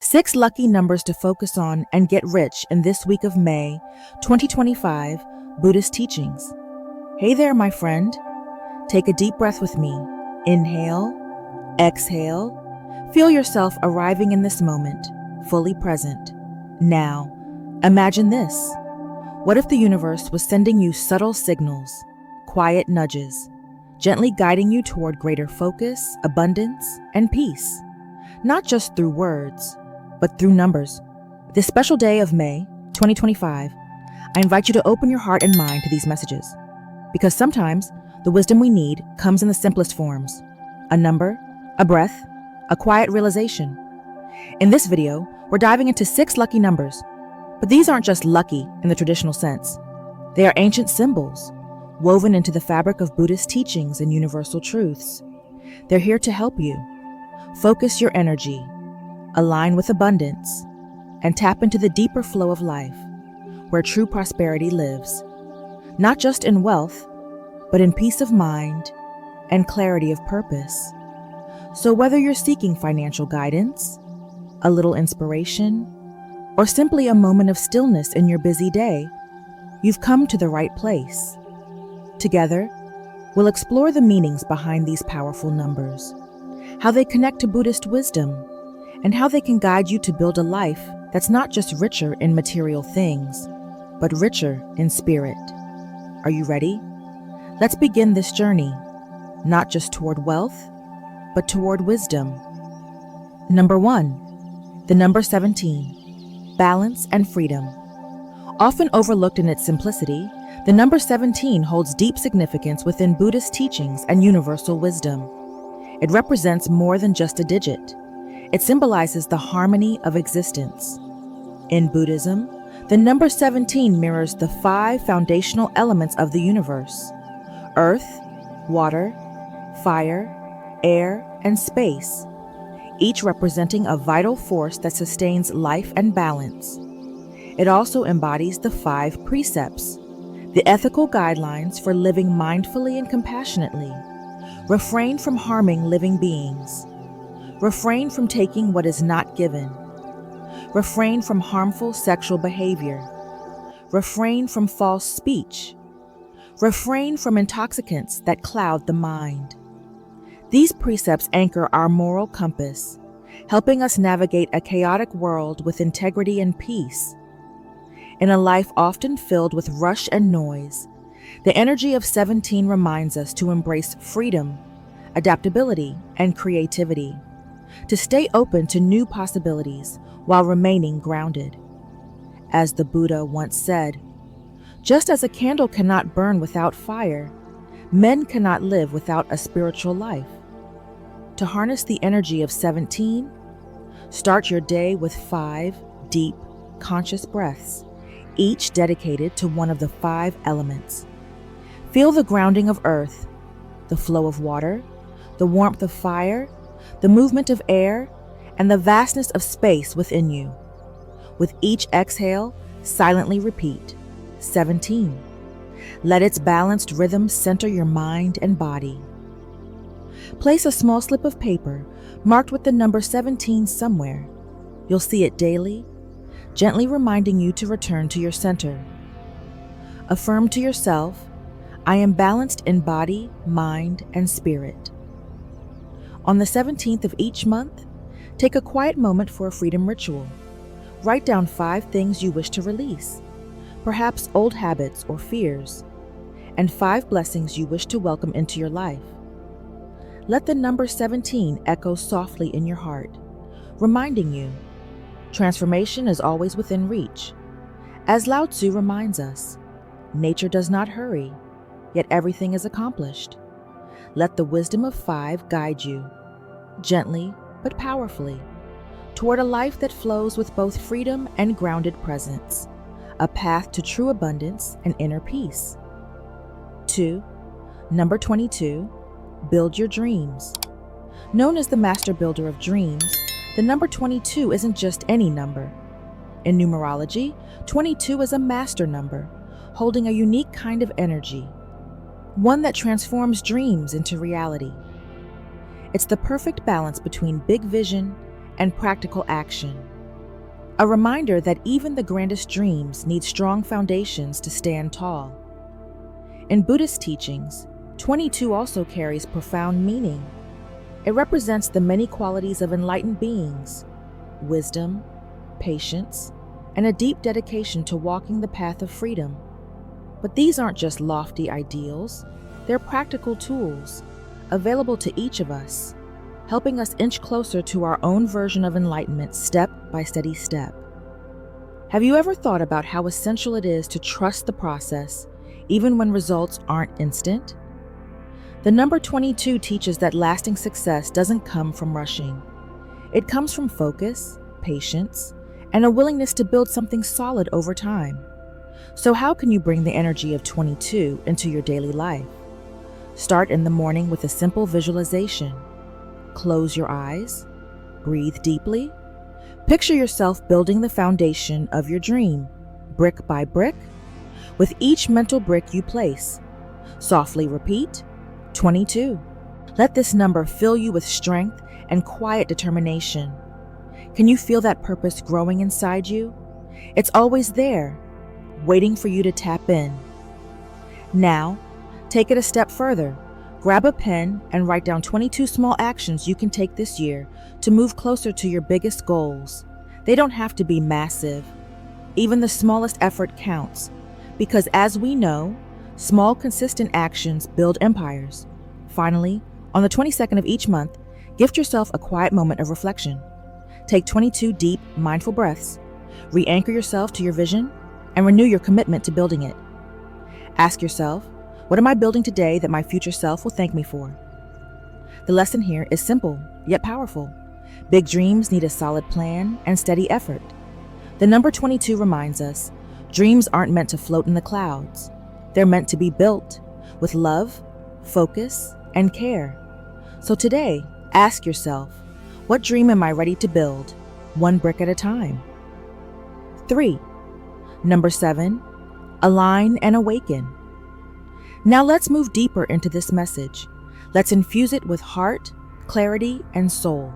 6 lucky numbers to focus on and get rich in this week of May 2025 Buddhist teachings. Hey there, my friend. Take a deep breath with me. Inhale, exhale. Feel yourself arriving in this moment, fully present. Now, imagine this. What if the universe was sending you subtle signals, quiet nudges, gently guiding you toward greater focus, abundance, and peace? Not just through words, but through numbers. This special day of May 2025, I invite you to open your heart and mind to these messages. Because sometimes the wisdom we need comes in the simplest forms. A number, a breath, a quiet realization. In this video, we're diving into 6 lucky numbers. But these aren't just lucky in the traditional sense. They are ancient symbols, woven into the fabric of Buddhist teachings and universal truths. They're here to help you focus your energy, align with abundance, and tap into the deeper flow of life, where true prosperity lives. Not just in wealth, but in peace of mind and clarity of purpose. So whether you're seeking financial guidance, a little inspiration, or simply a moment of stillness in your busy day, you've come to the right place. Together, we'll explore the meanings behind these powerful numbers, how they connect to Buddhist wisdom, and how they can guide you to build a life that's not just richer in material things, but richer in spirit. Are you ready? Let's begin this journey, not just toward wealth, but toward wisdom. Number 1, the number 17, balance and freedom. Often overlooked in its simplicity, the number 17 holds deep significance within Buddhist teachings and universal wisdom. It represents more than just a digit. It symbolizes the harmony of existence. In Buddhism, the number 17 mirrors the 5 foundational elements of the universe: earth, water, fire, air, and space, each representing a vital force that sustains life and balance. It also embodies the 5 precepts, the ethical guidelines for living mindfully and compassionately. Refrain from harming living beings. Refrain from taking what is not given. Refrain from harmful sexual behavior. Refrain from false speech. Refrain from intoxicants that cloud the mind. These precepts anchor our moral compass, helping us navigate a chaotic world with integrity and peace. In a life often filled with rush and noise, the energy of 17 reminds us to embrace freedom, adaptability, and creativity, to stay open to new possibilities while remaining grounded. As the Buddha once said, just as a candle cannot burn without fire, men cannot live without a spiritual life. To harness the energy of 17, start your day with 5 deep, conscious breaths, each dedicated to one of the 5 elements. Feel the grounding of earth, the flow of water, the warmth of fire, the movement of air, and the vastness of space within you. With each exhale, silently repeat 17. Let its balanced rhythm center your mind and body. Place a small slip of paper marked with the number 17 somewhere. You'll see it daily, gently reminding you to return to your center. Affirm to yourself, I am balanced in body, mind, and spirit. On the 17th of each month, take a quiet moment for a freedom ritual. Write down 5 things you wish to release, perhaps old habits or fears, and 5 blessings you wish to welcome into your life. Let the number 17 echo softly in your heart, reminding you, transformation is always within reach. As Lao Tzu reminds us, nature does not hurry, yet everything is accomplished. Let the wisdom of 5 guide you, gently but powerfully, toward a life that flows with both freedom and grounded presence, a path to true abundance and inner peace. 2. Number 22, build your dreams. Known as the master builder of dreams, the number 22 isn't just any number. In numerology, 22 is a master number, holding a unique kind of energy, one that transforms dreams into reality. It's the perfect balance between big vision and practical action, A reminder that even the grandest dreams need strong foundations to stand tall. In Buddhist teachings, 22 also carries profound meaning. It represents the many qualities of enlightened beings: wisdom, patience, and a deep dedication to walking the path of freedom. But these aren't just lofty ideals, they're practical tools available to each of us, helping us inch closer to our own version of enlightenment step by steady step. Have you ever thought about how essential it is to trust the process, even when results aren't instant? The number 22 teaches that lasting success doesn't come from rushing. It comes from focus, patience, and a willingness to build something solid over time. So how can you bring the energy of 22 into your daily life? Start in the morning with a simple visualization. Close your eyes, breathe deeply. Picture yourself building the foundation of your dream, brick by brick. With each mental brick you place, softly repeat, 22. Let this number fill you with strength and quiet determination. Can you feel that purpose growing inside you? It's always there, waiting for you to tap in. Now, take it a step further. Grab a pen and write down 22 small actions you can take this year to move closer to your biggest goals. They don't have to be massive. Even the smallest effort counts, because as we know, small, consistent actions build empires. Finally, on the 22nd of each month, gift yourself a quiet moment of reflection. Take 22 deep, mindful breaths, re-anchor yourself to your vision, and renew your commitment to building it. Ask yourself, what am I building today that my future self will thank me for? The lesson here is simple, yet powerful. Big dreams need a solid plan and steady effort. The number 22 reminds us, dreams aren't meant to float in the clouds. They're meant to be built with love, focus, and care. So today, ask yourself, what dream am I ready to build, one brick at a time? 3. Number 7, align and awaken. Now let's move deeper into this message. Let's infuse it with heart, clarity, and soul.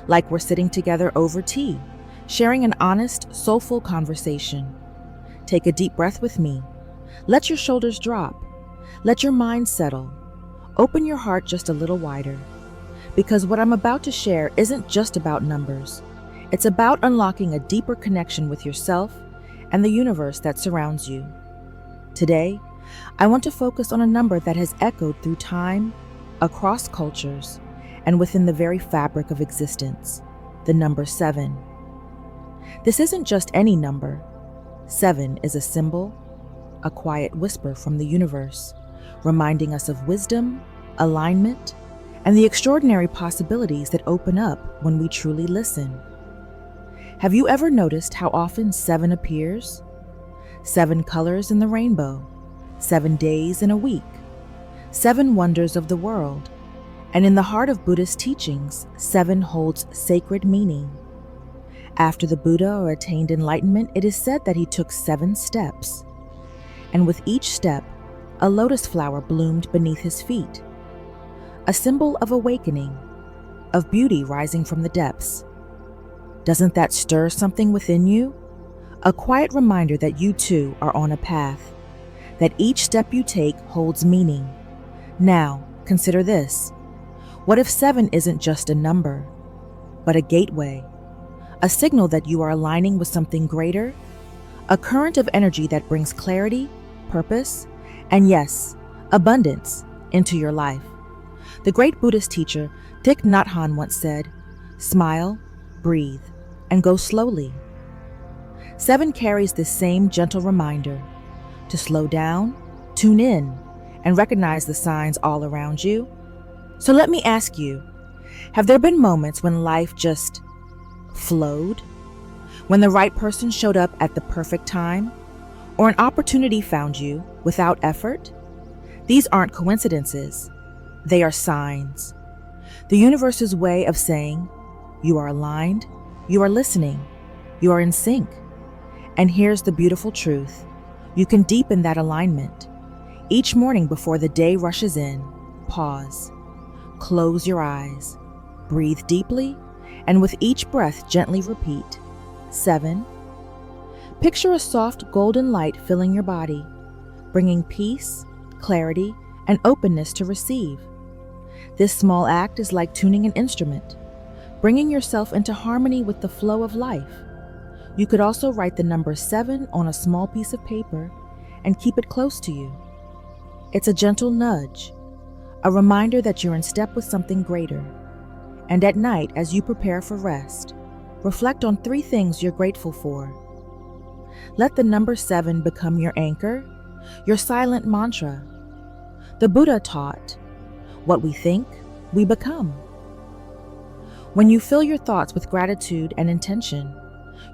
Like we're sitting together over tea, sharing an honest, soulful conversation. Take a deep breath with me. Let your shoulders drop. Let your mind settle. Open your heart just a little wider. Because what I'm about to share isn't just about numbers. It's about unlocking a deeper connection with yourself and the universe that surrounds you. Today, I want to focus on a number that has echoed through time, across cultures, and within the very fabric of existence, the number 7. This isn't just any number. 7 is a symbol, a quiet whisper from the universe, reminding us of wisdom, alignment, and the extraordinary possibilities that open up when we truly listen. Have you ever noticed how often 7 appears? 7 colors in the rainbow, 7 days in a week, 7 wonders of the world, and in the heart of Buddhist teachings, 7 holds sacred meaning. After the Buddha attained enlightenment, it is said that he took 7 steps, and with each step, a lotus flower bloomed beneath his feet, a symbol of awakening, of beauty rising from the depths. Doesn't that stir something within you? A quiet reminder that you too are on a path, that each step you take holds meaning. Now, consider this. What if 7 isn't just a number, but a gateway, a signal that you are aligning with something greater, a current of energy that brings clarity, purpose, and yes, abundance into your life? The great Buddhist teacher Thich Nhat Hanh once said, "Smile, breathe, and go slowly." 7 carries this same gentle reminder to slow down, tune in, and recognize the signs all around you. So let me ask you, have there been moments when life just flowed? When the right person showed up at the perfect time? Or an opportunity found you without effort? These aren't coincidences. They are signs. The universe's way of saying, you are aligned, you are listening, you are in sync. And here's the beautiful truth. You can deepen that alignment. Each morning before the day rushes in, pause. Close your eyes. Breathe deeply, and with each breath gently repeat, 7. Picture a soft golden light filling your body, bringing peace, clarity, and openness to receive. This small act is like tuning an instrument, bringing yourself into harmony with the flow of life. You could also write the number 7 on a small piece of paper and keep it close to you. It's a gentle nudge, a reminder that you're in step with something greater. And at night, as you prepare for rest, reflect on 3 things you're grateful for. Let the number 7 become your anchor, your silent mantra. The Buddha taught, "What we think, we become." When you fill your thoughts with gratitude and intention,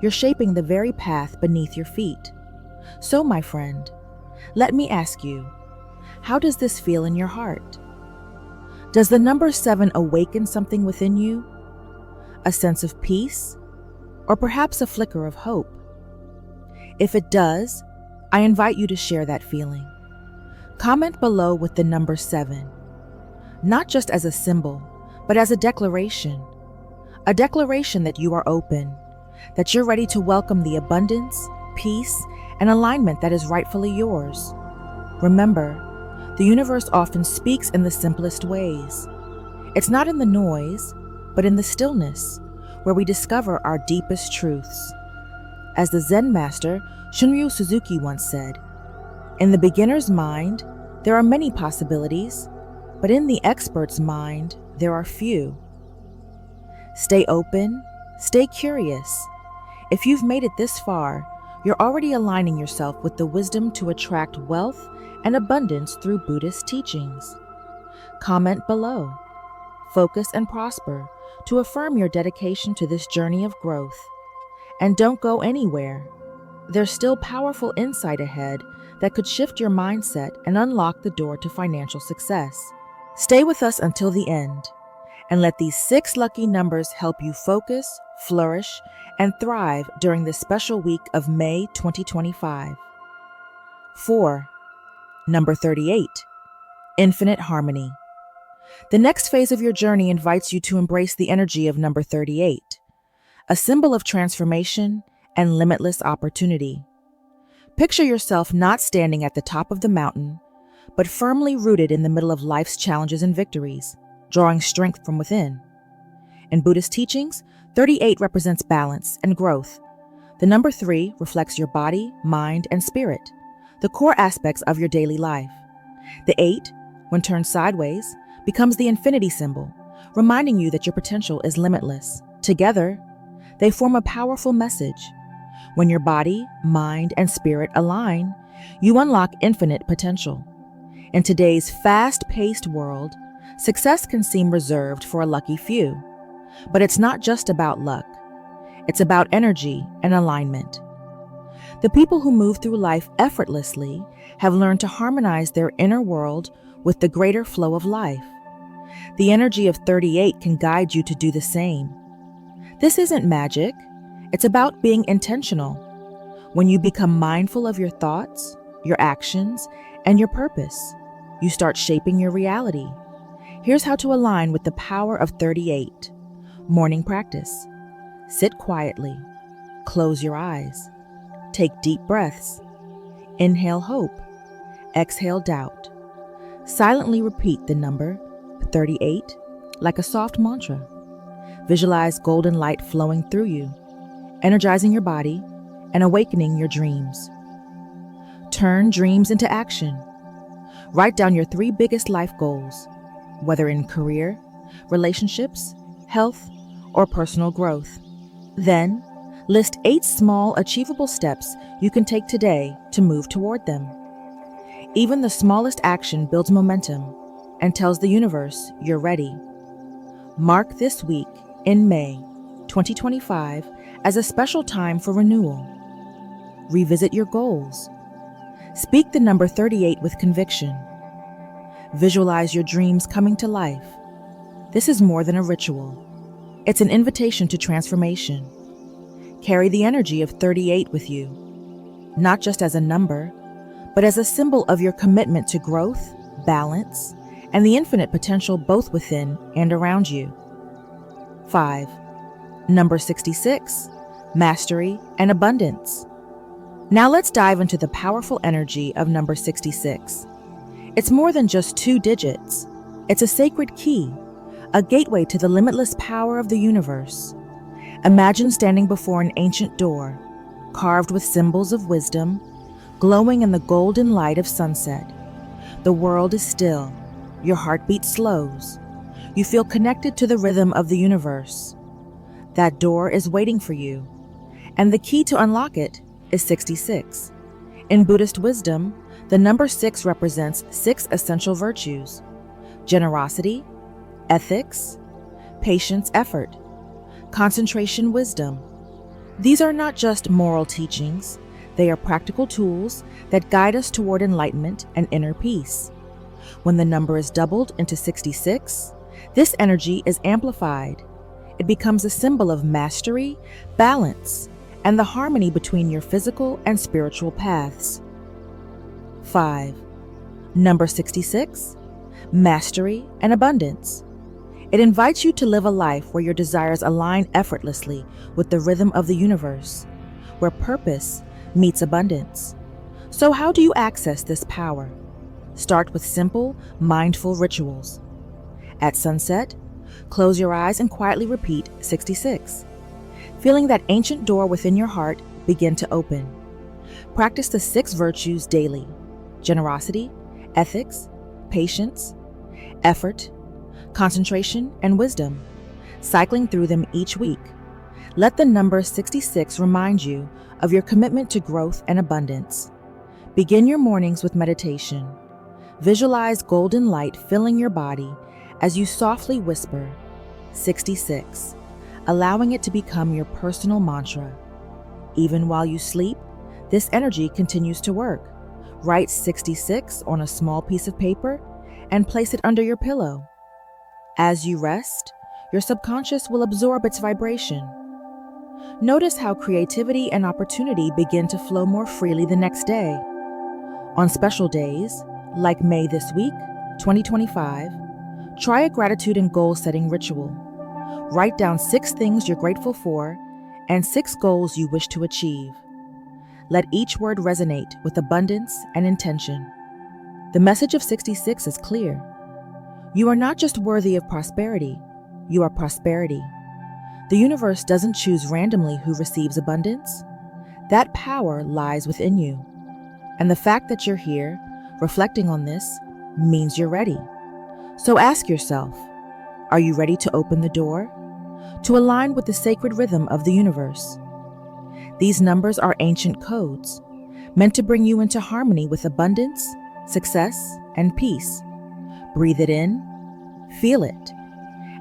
you're shaping the very path beneath your feet. So, my friend, let me ask you, how does this feel in your heart? Does the number 7 awaken something within you? A sense of peace? Or perhaps a flicker of hope? If it does, I invite you to share that feeling. Comment below with the number 7, not just as a symbol, but as a declaration that you are open, that you're ready to welcome the abundance, peace, and alignment that is rightfully yours. Remember, the universe often speaks in the simplest ways. It's not in the noise, but in the stillness, where we discover our deepest truths. As the Zen master Shunryu Suzuki once said, "In the beginner's mind, there are many possibilities, but in the expert's mind, there are few." Stay open, stay curious. If you've made it this far, you're already aligning yourself with the wisdom to attract wealth and abundance through Buddhist teachings. Comment below. Focus and prosper to affirm your dedication to this journey of growth. And don't go anywhere. There's still powerful insight ahead that could shift your mindset and unlock the door to financial success. Stay with us until the end, and let these 6 lucky numbers help you focus, flourish, and thrive during this special week of May 2025. 4. Number 38. Infinite harmony. The next phase of your journey invites you to embrace the energy of number 38, a symbol of transformation and limitless opportunity. Picture yourself not standing at the top of the mountain, but firmly rooted in the middle of life's challenges and victories, drawing strength from within. In Buddhist teachings, 38 represents balance and growth. The number 3 reflects your body, mind, and spirit, the core aspects of your daily life. The 8, when turned sideways, becomes the infinity symbol, reminding you that your potential is limitless. Together, they form a powerful message. When your body, mind, and spirit align, you unlock infinite potential. In today's fast-paced world, success can seem reserved for a lucky few. But it's not just about luck. It's about energy and alignment. The people who move through life effortlessly have learned to harmonize their inner world with the greater flow of life. The energy of 38 can guide you to do the same. This isn't magic. It's about being intentional. When you become mindful of your thoughts, your actions, and your purpose, you start shaping your reality. Here's how to align with the power of 38. Morning practice. Sit quietly. Close your eyes. Take deep breaths. Inhale hope. Exhale doubt. Silently repeat the number 38 like a soft mantra. Visualize golden light flowing through you, energizing your body and awakening your dreams. Turn dreams into action. Write down your 3 biggest life goals, whether in career, relationships, health, or personal growth. Then, list 8 small, achievable steps you can take today to move toward them. Even the smallest action builds momentum and tells the universe you're ready. Mark this week in May 2025 as a special time for renewal. Revisit your goals. Speak the number 38 with conviction. Visualize your dreams coming to life. This is more than a ritual. It's an invitation to transformation. Carry the energy of 38 with you, not just as a number, but as a symbol of your commitment to growth, balance, and the infinite potential both within and around you. 5. Number 66, mastery, and abundance. Now let's dive into the powerful energy of number 66. It's more than just 2 digits. It's a sacred key, a gateway to the limitless power of the universe. Imagine standing before an ancient door, carved with symbols of wisdom, glowing in the golden light of sunset. The world is still. Your heartbeat slows. You feel connected to the rhythm of the universe. That door is waiting for you, and the key to unlock it is 66. In Buddhist wisdom, the number 6 represents 6 essential virtues: generosity, ethics, patience, effort, concentration, wisdom. These are not just moral teachings, they are practical tools that guide us toward enlightenment and inner peace. When the number is doubled into 66, this energy is amplified. It becomes a symbol of mastery, balance, and the harmony between your physical and spiritual paths. 5. Number 66, mastery and abundance. It invites you to live a life where your desires align effortlessly with the rhythm of the universe, where purpose meets abundance. So how do you access this power? Start with simple, mindful rituals. At sunset, close your eyes and quietly repeat 66. Feeling that ancient door within your heart begin to open. Practice the 6 virtues daily: generosity, ethics, patience, effort, concentration, and wisdom, cycling through them each week. Let the number 66 remind you of your commitment to growth and abundance. Begin your mornings with meditation. Visualize golden light filling your body as you softly whisper 66, allowing it to become your personal mantra. Even while you sleep, this energy continues to work. Write 66 on a small piece of paper and place it under your pillow. As you rest, your subconscious will absorb its vibration. Notice how creativity and opportunity begin to flow more freely the next day. On special days, like May this week, 2025, try a gratitude and goal-setting ritual. Write down 6 things you're grateful for and 6 goals you wish to achieve. Let each word resonate with abundance and intention. The message of 66 is clear. You are not just worthy of prosperity, you are prosperity. The universe doesn't choose randomly who receives abundance. That power lies within you. And the fact that you're here, reflecting on this, means you're ready. So ask yourself, are you ready to open the door? To align with the sacred rhythm of the universe? These numbers are ancient codes, meant to bring you into harmony with abundance, success, and peace. Breathe it in, feel it,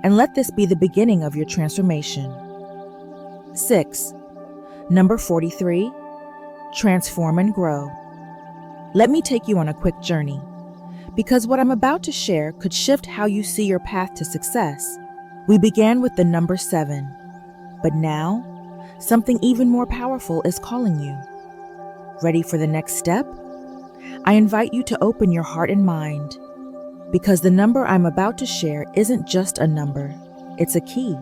and let this be the beginning of your transformation. 6. Number 43, transform and grow. Let me take you on a quick journey, because what I'm about to share could shift how you see your path to success. We began with the number 7, but now, something even more powerful is calling you. Ready for the next step? I invite you to open your heart and mind, because the number I'm about to share isn't just a number, it's a key.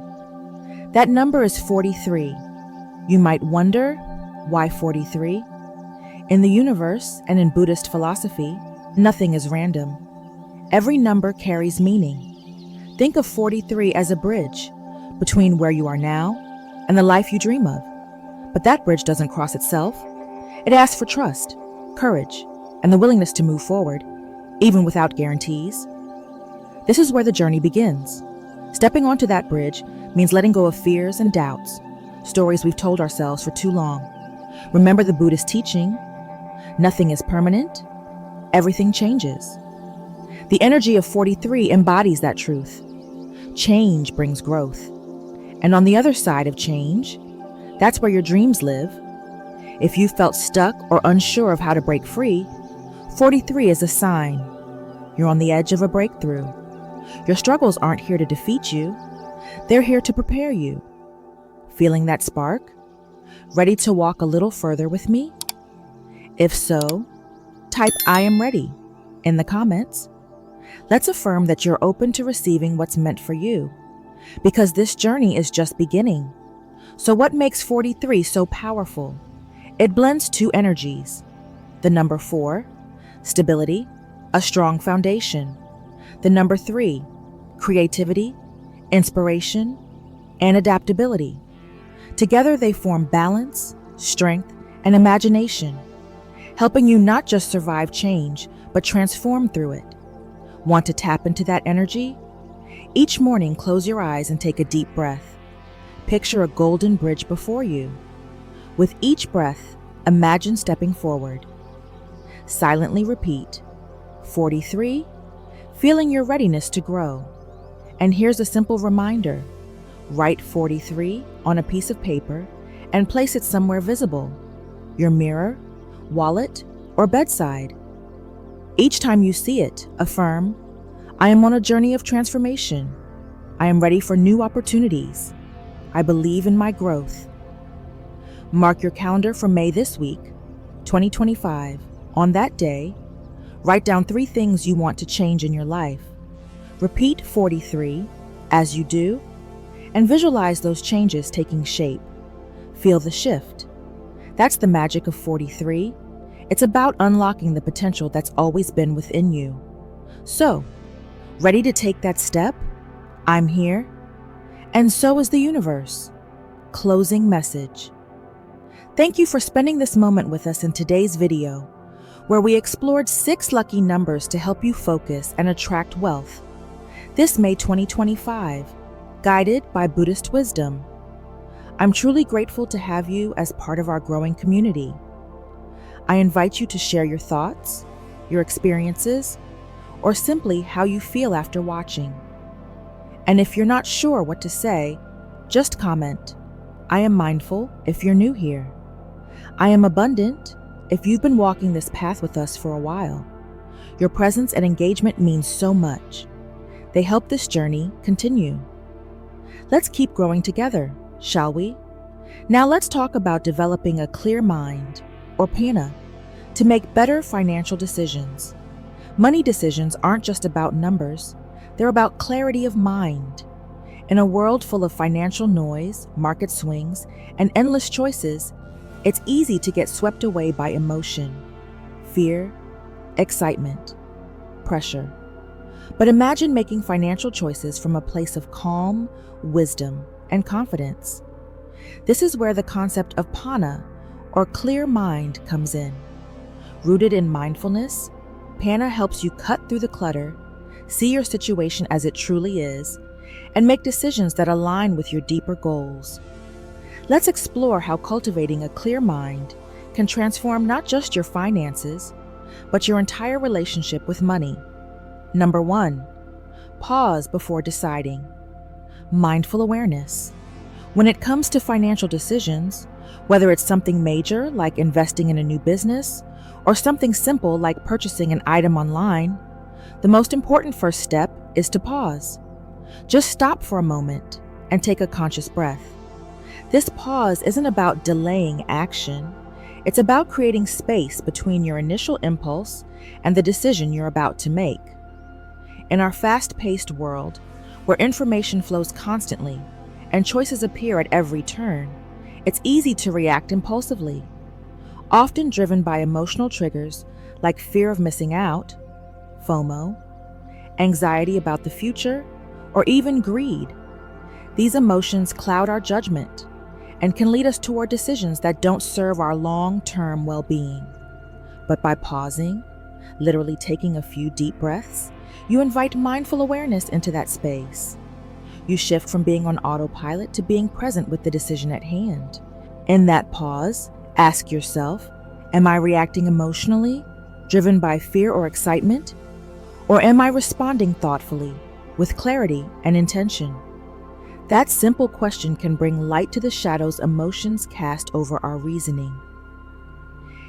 That number is 43. You might wonder, why 43? In the universe and in Buddhist philosophy, nothing is random. Every number carries meaning. Think of 43 as a bridge between where you are now and the life you dream of. But that bridge doesn't cross itself. It asks for trust, courage, and the willingness to move forward, even without guarantees. This is where the journey begins. Stepping onto that bridge means letting go of fears and doubts, stories we've told ourselves for too long. Remember the Buddhist teaching, nothing is permanent, everything changes. The energy of 43 embodies that truth. Change brings growth. And on the other side of change, that's where your dreams live. If you felt stuck or unsure of how to break free, 43 is a sign. You're on the edge of a breakthrough. Your struggles aren't here to defeat you. They're here to prepare you. Feeling that spark? Ready to walk a little further with me? If so, type "I am ready" in the comments. Let's affirm that you're open to receiving what's meant for you, because this journey is just beginning. So what makes 43 so powerful? It blends two energies. The number 4, stability, a strong foundation. The number 3, creativity, inspiration, and adaptability. Together they form balance, strength, and imagination, helping you not just survive change, but transform through it. Want to tap into that energy? Each morning, close your eyes and take a deep breath. Picture a golden bridge before you. With each breath, imagine stepping forward. Silently repeat, 43, feeling your readiness to grow. And here's a simple reminder. Write 43 on a piece of paper and place it somewhere visible, your mirror, wallet, or bedside. Each time you see it, affirm, I am on a journey of transformation. I am ready for new opportunities. I believe in my growth. Mark your calendar for May this week, 2025. On that day, write down 3 things you want to change in your life. Repeat 43 as you do, and visualize those changes taking shape. Feel the shift. That's the magic of 43. It's about unlocking the potential that's always been within you. So, ready to take that step? I'm here, and so is the universe. Closing message. Thank you for spending this moment with us in today's video, where we explored 6 lucky numbers to help you focus and attract wealth. This May 2025, guided by Buddhist wisdom. I'm truly grateful to have you as part of our growing community. I invite you to share your thoughts, your experiences, or simply how you feel after watching. And if you're not sure what to say, just comment. I am mindful if you're new here. I am abundant if you've been walking this path with us for a while. Your presence and engagement mean so much. They help this journey continue. Let's keep growing together, shall we? Now let's talk about developing a clear mind, or PANA, to make better financial decisions. Money decisions aren't just about numbers, they're about clarity of mind. In a world full of financial noise, market swings, and endless choices, it's easy to get swept away by emotion, fear, excitement, pressure. But imagine making financial choices from a place of calm, wisdom, and confidence. This is where the concept of PANA, or clear mind, comes in. Rooted in mindfulness, PANA helps you cut through the clutter, see your situation as it truly is, and make decisions that align with your deeper goals. Let's explore how cultivating a clear mind can transform not just your finances, but your entire relationship with money. Number 1, pause before deciding. Mindful awareness. When it comes to financial decisions, whether it's something major like investing in a new business, or something simple like purchasing an item online, the most important first step is to pause. Just stop for a moment and take a conscious breath. This pause isn't about delaying action. It's about creating space between your initial impulse and the decision you're about to make. In our fast-paced world, where information flows constantly and choices appear at every turn, it's easy to react impulsively, often driven by emotional triggers like fear of missing out, FOMO, anxiety about the future, or even greed. These emotions cloud our judgment and can lead us toward decisions that don't serve our long-term well-being. But by pausing, literally taking a few deep breaths, you invite mindful awareness into that space. You shift from being on autopilot to being present with the decision at hand. In that pause, ask yourself, am I reacting emotionally, driven by fear or excitement? Or am I responding thoughtfully, with clarity and intention? That simple question can bring light to the shadows emotions cast over our reasoning.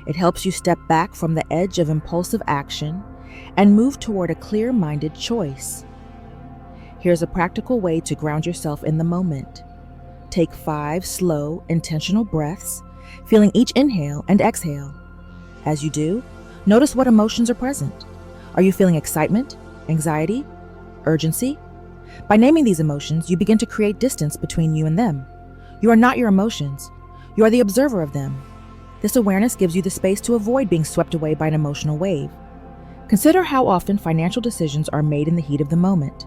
It helps you step back from the edge of impulsive action and move toward a clear-minded choice. Here's a practical way to ground yourself in the moment. Take 5 slow, intentional breaths, feeling each inhale and exhale. As you do, notice what emotions are present. Are you feeling excitement, anxiety, urgency? By naming these emotions, you begin to create distance between you and them. You are not your emotions. You are the observer of them. This awareness gives you the space to avoid being swept away by an emotional wave. Consider how often financial decisions are made in the heat of the moment.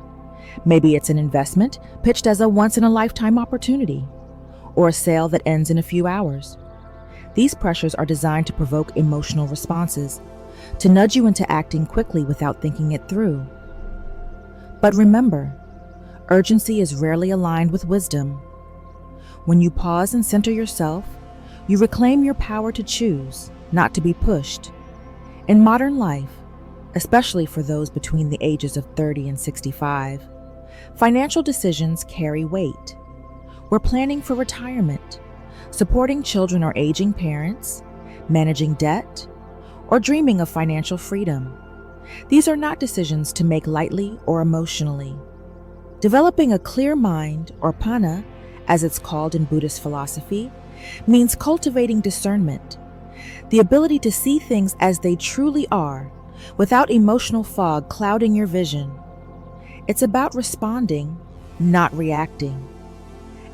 Maybe it's an investment pitched as a once-in-a-lifetime opportunity, or a sale that ends in a few hours. These pressures are designed to provoke emotional responses, to nudge you into acting quickly without thinking it through. But remember, urgency is rarely aligned with wisdom. When you pause and center yourself, you reclaim your power to choose, not to be pushed. In modern life, especially for those between the ages of 30 and 65, financial decisions carry weight. We're planning for retirement, supporting children or aging parents, managing debt, or dreaming of financial freedom. These are not decisions to make lightly or emotionally. Developing a clear mind, or panna, as it's called in Buddhist philosophy, means cultivating discernment, the ability to see things as they truly are, without emotional fog clouding your vision. It's about responding, not reacting.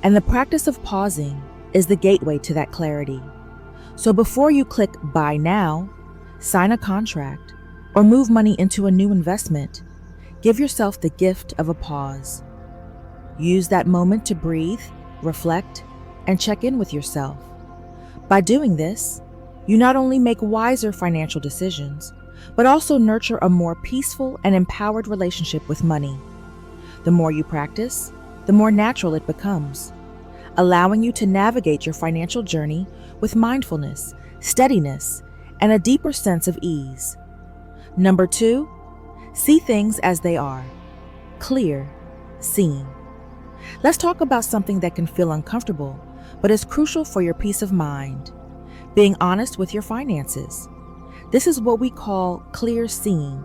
And the practice of pausing is the gateway to that clarity. So before you click buy now, sign a contract, or move money into a new investment, give yourself the gift of a pause. Use that moment to breathe, reflect, and check in with yourself. By doing this, you not only make wiser financial decisions, but also nurture a more peaceful and empowered relationship with money. The more you practice, the more natural it becomes, allowing you to navigate your financial journey with mindfulness, steadiness, and a deeper sense of ease. Number 2, see things as they are. Clear, seen. Let's talk about something that can feel uncomfortable, but is crucial for your peace of mind: being honest with your finances. This is what we call clear seeing,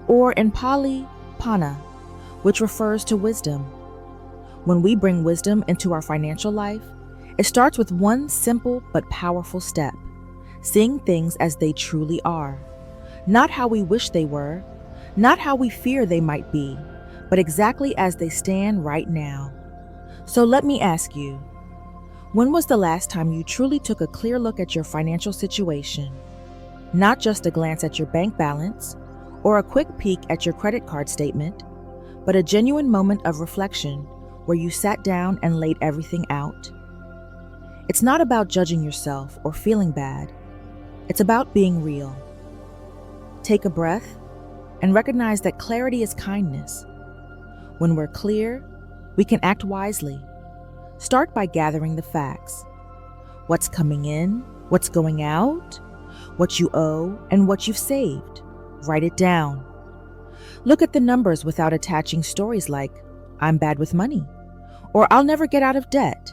or in Pali, panna, which refers to wisdom. When we bring wisdom into our financial life, it starts with one simple but powerful step: seeing things as they truly are. Not how we wish they were, not how we fear they might be, but exactly as they stand right now. So let me ask you, when was the last time you truly took a clear look at your financial situation? Not just a glance at your bank balance or a quick peek at your credit card statement, but a genuine moment of reflection where you sat down and laid everything out. It's not about judging yourself or feeling bad. It's about being real. Take a breath and recognize that clarity is kindness. When we're clear, we can act wisely. Start by gathering the facts. What's coming in, what's going out, what you owe, and what you've saved. Write it down. Look at the numbers without attaching stories like, "I'm bad with money," or "I'll never get out of debt."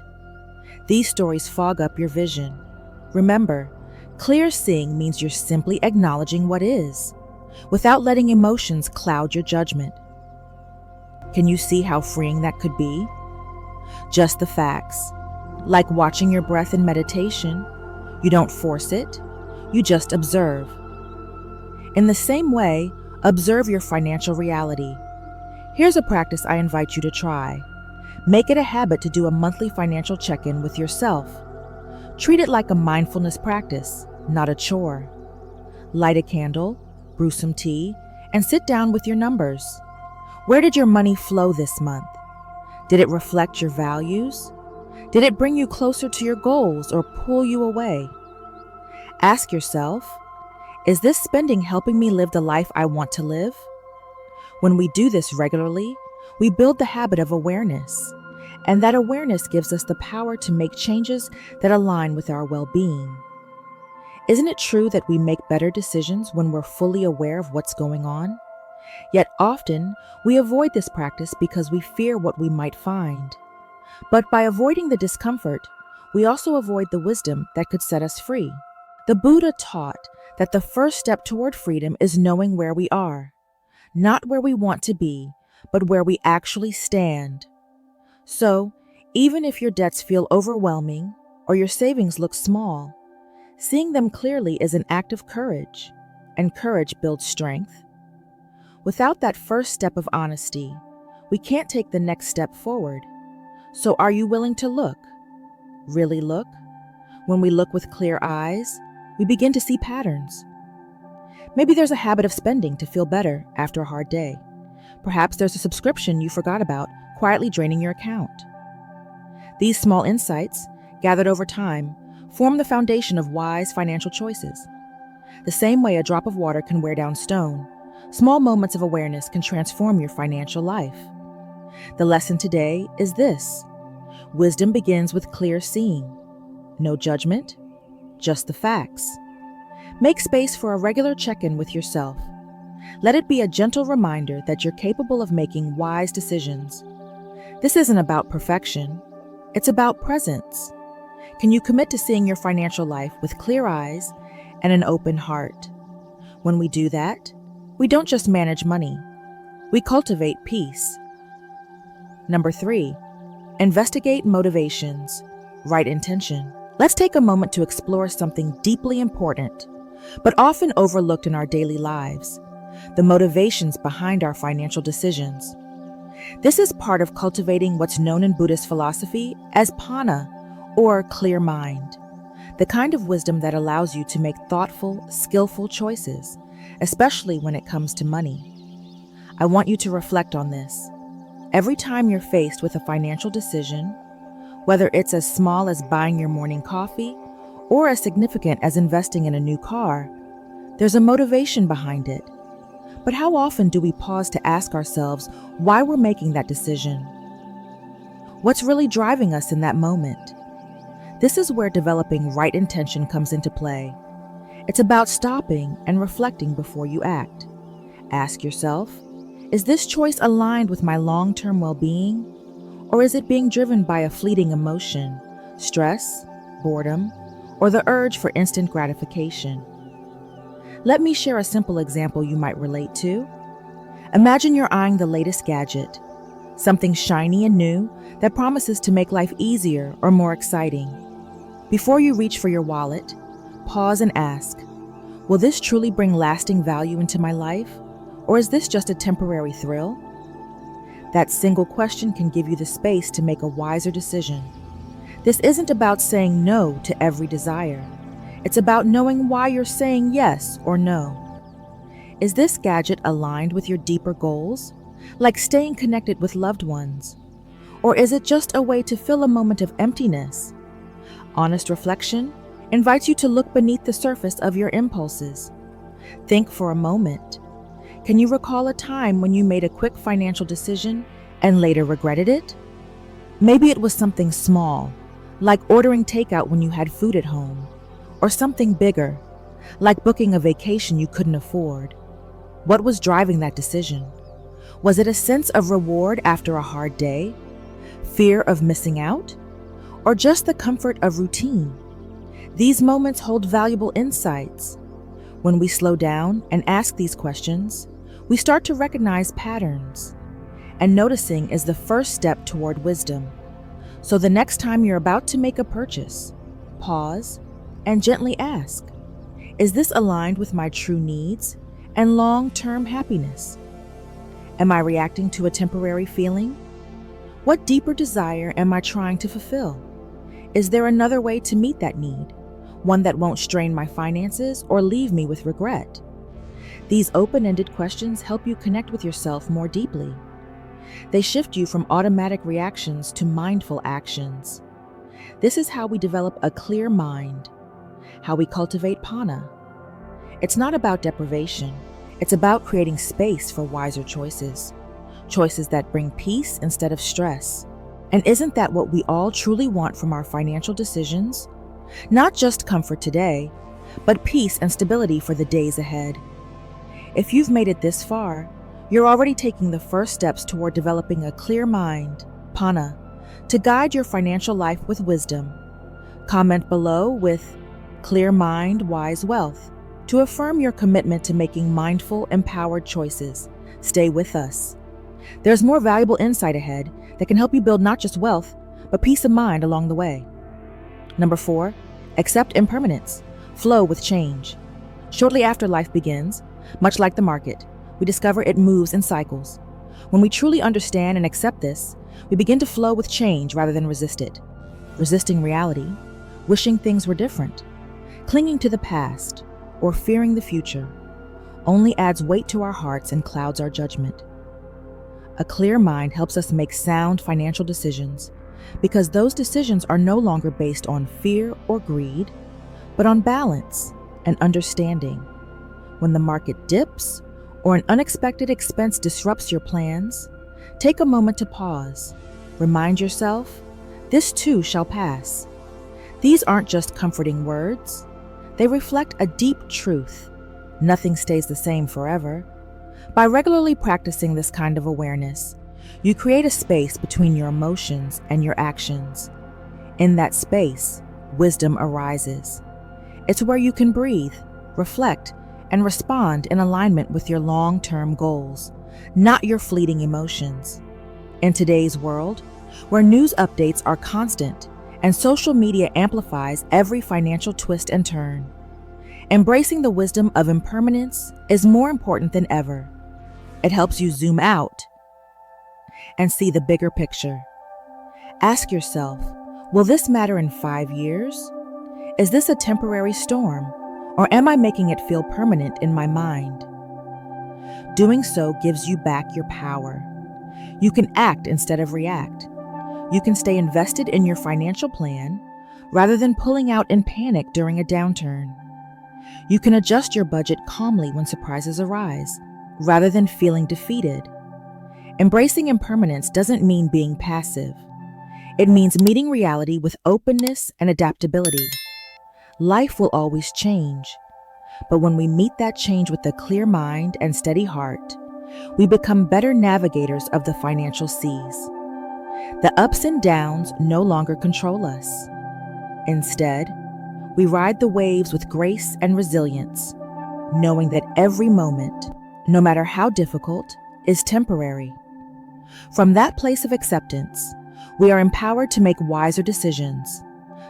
These stories fog up your vision. Remember, clear seeing means you're simply acknowledging what is, without letting emotions cloud your judgment. Can you see how freeing that could be? Just the facts. Like watching your breath in meditation, you don't force it, you just observe. In the same way, observe your financial reality. Here's a practice I invite you to try. Make it a habit to do a monthly financial check-in with yourself. Treat it like a mindfulness practice, not a chore. Light a candle, brew some tea, and sit down with your numbers. Where did your money flow this month? Did it reflect your values? Did it bring you closer to your goals or pull you away? Ask yourself, is this spending helping me live the life I want to live? When we do this regularly, we build the habit of awareness, and that awareness gives us the power to make changes that align with our well-being. Isn't it true that we make better decisions when we're fully aware of what's going on? Yet often, we avoid this practice because we fear what we might find. But by avoiding the discomfort, we also avoid the wisdom that could set us free. The Buddha taught that the first step toward freedom is knowing where we are, not where we want to be, but where we actually stand. So, even if your debts feel overwhelming or your savings look small, seeing them clearly is an act of courage, and courage builds strength. Without that first step of honesty, we can't take the next step forward. So are you willing to look? really look, when we look with clear eyes, we begin to see patterns. Maybe there's a habit of spending to feel better after a hard day. Perhaps there's a subscription you forgot about quietly draining your account. These small insights, gathered over time, form the foundation of wise financial choices. The same way a drop of water can wear down stone, small moments of awareness can transform your financial life. The lesson today is this: wisdom begins with clear seeing. No judgment, just the facts. Make space for a regular check-in with yourself. Let it be a gentle reminder that you're capable of making wise decisions. This isn't about perfection. It's about presence. Can you commit to seeing your financial life with clear eyes and an open heart? When we do that, we don't just manage money. We cultivate peace. Number 3, investigate motivations. Right intention. Let's take a moment to explore something deeply important, but often overlooked in our daily lives: the motivations behind our financial decisions. This is part of cultivating what's known in Buddhist philosophy as pana, or clear mind, the kind of wisdom that allows you to make thoughtful, skillful choices, especially when it comes to money. I want you to reflect on this. Every time you're faced with a financial decision, whether it's as small as buying your morning coffee or as significant as investing in a new car, there's a motivation behind it. But how often do we pause to ask ourselves why we're making that decision? What's really driving us in that moment? This is where developing right intention comes into play. It's about stopping and reflecting before you act. Ask yourself, is this choice aligned with my long-term well-being? Or is it being driven by a fleeting emotion, stress, boredom, or the urge for instant gratification? Let me share a simple example you might relate to. Imagine you're eyeing the latest gadget, something shiny and new that promises to make life easier or more exciting. Before you reach for your wallet, pause and ask, will this truly bring lasting value into my life, or is this just a temporary thrill? That single question can give you the space to make a wiser decision. This isn't about saying no to every desire. It's about knowing why you're saying yes or no. Is this gadget aligned with your deeper goals, like staying connected with loved ones? Or is it just a way to fill a moment of emptiness? Honest reflection invites you to look beneath the surface of your impulses. Think for a moment. Can you recall a time when you made a quick financial decision and later regretted it? Maybe it was something small, like ordering takeout when you had food at home, or something bigger, like booking a vacation you couldn't afford. What was driving that decision? Was it a sense of reward after a hard day, fear of missing out, or just the comfort of routine? These moments hold valuable insights. When we slow down and ask these questions, we start to recognize patterns, and noticing is the first step toward wisdom. So the next time you're about to make a purchase, pause and gently ask, is this aligned with my true needs and long-term happiness? Am I reacting to a temporary feeling? What deeper desire am I trying to fulfill? Is there another way to meet that need, one that won't strain my finances or leave me with regret? These open-ended questions help you connect with yourself more deeply. They shift you from automatic reactions to mindful actions. This is how we develop a clear mind, how we cultivate pana. It's not about deprivation. It's about creating space for wiser choices, choices that bring peace instead of stress. And isn't that what we all truly want from our financial decisions? Not just comfort today, but peace and stability for the days ahead. If you've made it this far, you're already taking the first steps toward developing a clear mind, pana, to guide your financial life with wisdom. Comment below with "Clear Mind, Wise Wealth" to affirm your commitment to making mindful, empowered choices. Stay with us. There's more valuable insight ahead that can help you build not just wealth, but peace of mind along the way. Number 4, accept impermanence. Flow with change. Shortly after life begins, much like the market, we discover it moves in cycles. When we truly understand and accept this, we begin to flow with change rather than resist it. resisting reality, wishing things were different, clinging to the past, or fearing the future only adds weight to our hearts and clouds our judgment. A clear mind helps us make sound financial decisions because those decisions are no longer based on fear or greed, but on balance and understanding. When the market dips or an unexpected expense disrupts your plans, take a moment to pause. Remind yourself, this too shall pass. These aren't just comforting words. They reflect a deep truth. Nothing stays the same forever. By regularly practicing this kind of awareness, you create a space between your emotions and your actions. In that space, wisdom arises. It's where you can breathe, reflect, and respond in alignment with your long-term goals, not your fleeting emotions. In today's world, where news updates are constant and social media amplifies every financial twist and turn, embracing the wisdom of impermanence is more important than ever. It helps you zoom out and see the bigger picture. Ask yourself, will this matter in 5 years? Is this a temporary storm, or am I making it feel permanent in my mind? Doing so gives you back your power. You can act instead of react. You can stay invested in your financial plan rather than pulling out in panic during a downturn. You can adjust your budget calmly when surprises arise, rather than feeling defeated. Embracing impermanence doesn't mean being passive. It means meeting reality with openness and adaptability. Life will always change, but when we meet that change with a clear mind and steady heart, we become better navigators of the financial seas. The ups and downs no longer control us. Instead, we ride the waves with grace and resilience, knowing that every moment, no matter how difficult, is temporary. From that place of acceptance, we are empowered to make wiser decisions,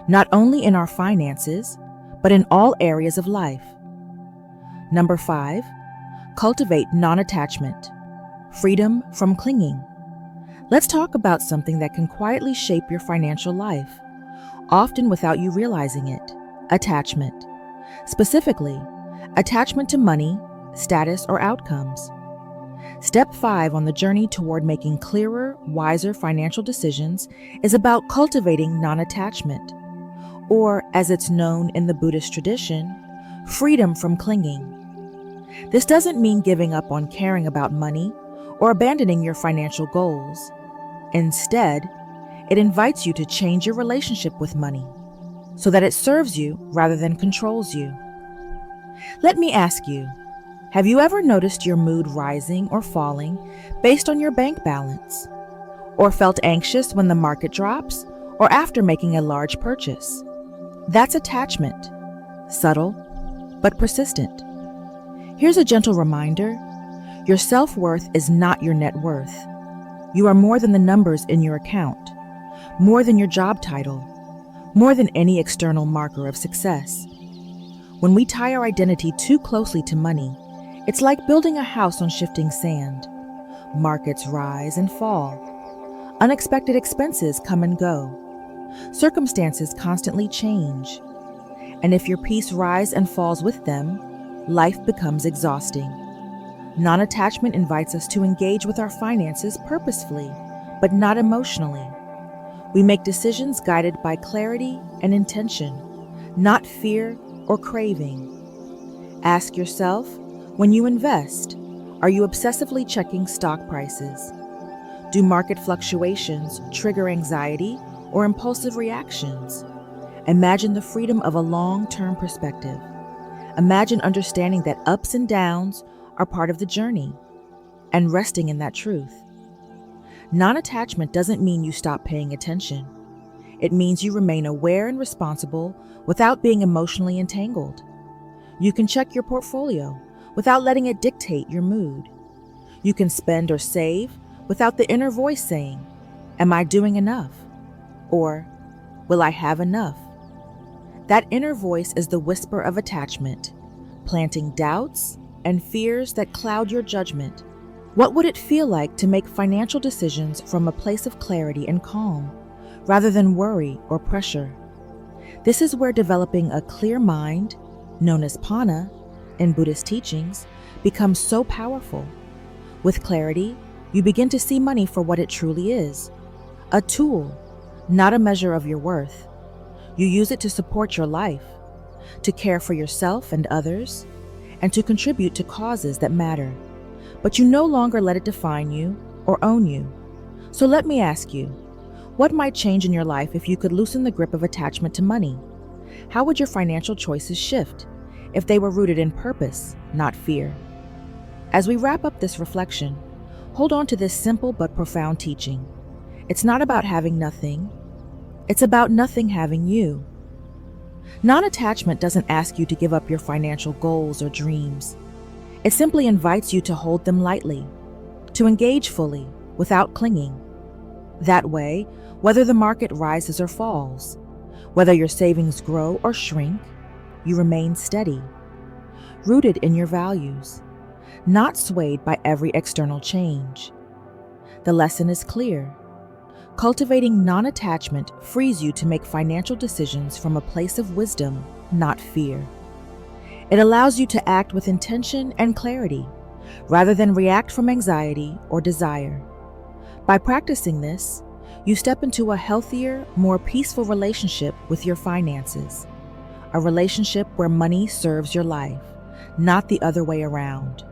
not only in our finances, but in all areas of life. Number 5, cultivate non-attachment, freedom from clinging. Let's talk about something that can quietly shape your financial life, often without you realizing it: attachment. Specifically, attachment to money, status, or outcomes. Step 5 on the journey toward making clearer, wiser financial decisions is about cultivating non-attachment, or as it's known in the Buddhist tradition, freedom from clinging. This doesn't mean giving up on caring about money or abandoning your financial goals. Instead, it invites you to change your relationship with money so that it serves you rather than controls you. Let me ask you, have you ever noticed your mood rising or falling based on your bank balance? Or felt anxious when the market drops or after making a large purchase? That's attachment, subtle but persistent. Here's a gentle reminder: your self-worth is not your net worth. You are more than the numbers in your account, more than your job title, more than any external marker of success. When we tie our identity too closely to money, it's like building a house on shifting sand. Markets rise and fall. Unexpected expenses come and go. Circumstances constantly change. And if your peace rises and falls with them, life becomes exhausting. Non-attachment invites us to engage with our finances purposefully, but not emotionally. We make decisions guided by clarity and intention, not fear or craving. Ask yourself, when you invest, are you obsessively checking stock prices? Do market fluctuations trigger anxiety or impulsive reactions? Imagine the freedom of a long-term perspective. Imagine understanding that ups and downs are part of the journey and resting in that truth. Non-attachment doesn't mean you stop paying attention. It means you remain aware and responsible without being emotionally entangled. You can check your portfolio without letting it dictate your mood. You can spend or save without the inner voice saying, "Am I doing enough?" Or, "Will I have enough?" That inner voice is the whisper of attachment, planting doubts and fears that cloud your judgment. What would it feel like to make financial decisions from a place of clarity and calm, rather than worry or pressure. This is where developing a clear mind, known as Pana in Buddhist teachings, becomes so powerful. With clarity, you begin to see money for what it truly is, a tool, not a measure of your worth. You use it to support your life, to care for yourself and others, and to contribute to causes that matter. But you no longer let it define you or own you. So let me ask you, what might change in your life if you could loosen the grip of attachment to money? How would your financial choices shift if they were rooted in purpose, not fear? As we wrap up this reflection, hold on to this simple but profound teaching. It's not about having nothing. It's about nothing having you. Non-attachment doesn't ask you to give up your financial goals or dreams. It simply invites you to hold them lightly, to engage fully without clinging. That way, whether the market rises or falls, whether your savings grow or shrink, you remain steady, rooted in your values, not swayed by every external change. The lesson is clear. Cultivating non-attachment frees you to make financial decisions from a place of wisdom, not fear. It allows you to act with intention and clarity, rather than react from anxiety or desire. By practicing this, you step into a healthier, more peaceful relationship with your finances, a relationship where money serves your life, not the other way around.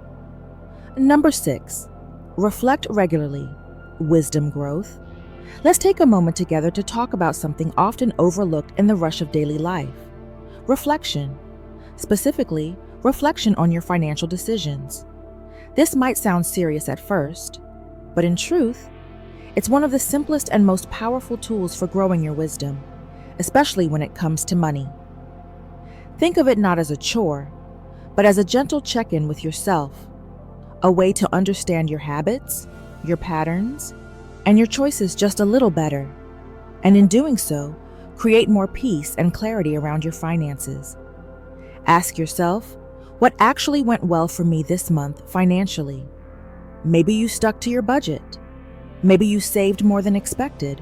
Number 6, reflect regularly. Wisdom growth. Let's take a moment together to talk about something often overlooked in the rush of daily life. Reflection. Specifically, reflection on your financial decisions. This might sound serious at first, but in truth, it's one of the simplest and most powerful tools for growing your wisdom, especially when it comes to money. Think of it not as a chore, but as a gentle check-in with yourself, a way to understand your habits, your patterns, and your choices just a little better, and in doing so, create more peace and clarity around your finances. Ask yourself, what actually went well for me this month financially? Maybe you stuck to your budget. Maybe you saved more than expected.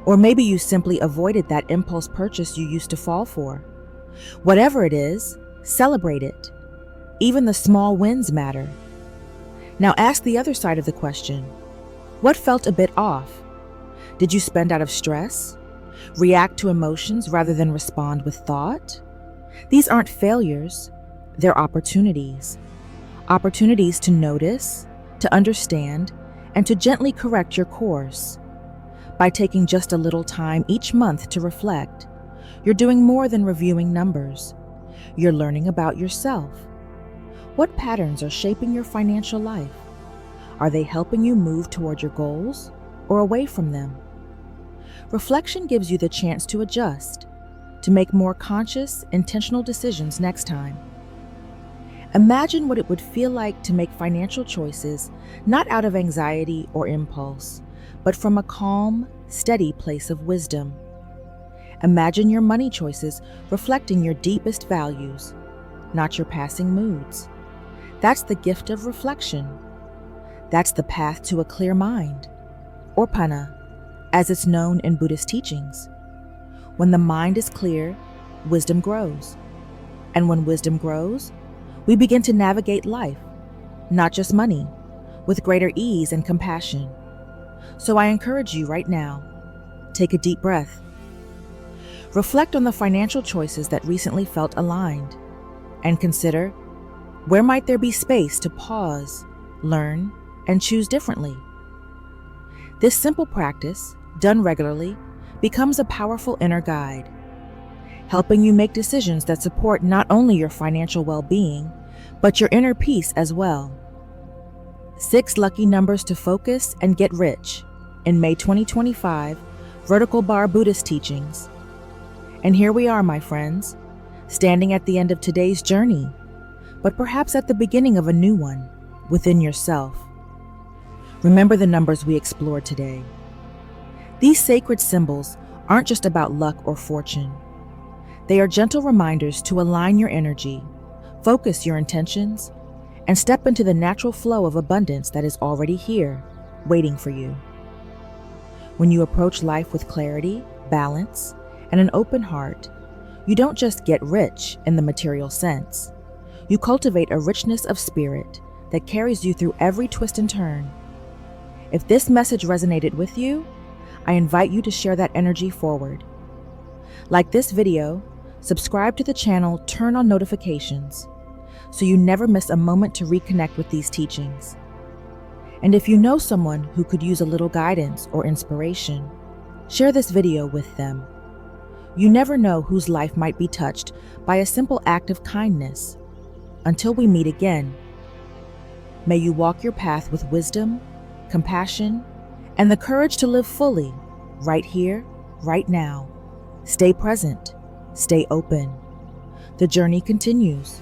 Or maybe you simply avoided that impulse purchase you used to fall for. Whatever it is, celebrate it. Even the small wins matter. Now ask the other side of the question. What felt a bit off? Did you spend out of stress? React to emotions rather than respond with thought? These aren't failures, they're opportunities. Opportunities to notice, to understand, and to gently correct your course. By taking just a little time each month to reflect, you're doing more than reviewing numbers. You're learning about yourself. What patterns are shaping your financial life? Are they helping you move toward your goals or away from them? Reflection gives you the chance to adjust, to make more conscious, intentional decisions next time. Imagine what it would feel like to make financial choices not out of anxiety or impulse, but from a calm, steady place of wisdom. Imagine your money choices reflecting your deepest values, not your passing moods. That's the gift of reflection. That's the path to a clear mind, or Pana, as it's known in Buddhist teachings. When the mind is clear, wisdom grows. And when wisdom grows, we begin to navigate life, not just money, with greater ease and compassion. So I encourage you right now, take a deep breath. Reflect on the financial choices that recently felt aligned, and consider, where might there be space to pause, learn, and choose differently? This simple practice, done regularly, becomes a powerful inner guide, helping you make decisions that support not only your financial well-being, but your inner peace as well. 6 lucky numbers to focus and get rich in May 2025 Vertical Bar Buddhist teachings. And here we are, my friends, standing at the end of today's journey, but perhaps at the beginning of a new one within yourself. Remember the numbers we explored today. These sacred symbols aren't just about luck or fortune. They are gentle reminders to align your energy, focus your intentions, and step into the natural flow of abundance that is already here, waiting for you. When you approach life with clarity, balance, and an open heart, you don't just get rich in the material sense. You cultivate a richness of spirit that carries you through every twist and turn. If this message resonated with you, I invite you to share that energy forward. Like this video, subscribe to the channel, turn on notifications, so you never miss a moment to reconnect with these teachings. And if you know someone who could use a little guidance or inspiration, share this video with them. You never know whose life might be touched by a simple act of kindness. Until we meet again, may you walk your path with wisdom, compassion, and the courage to live fully, right here, right now. Stay present, stay open. The journey continues.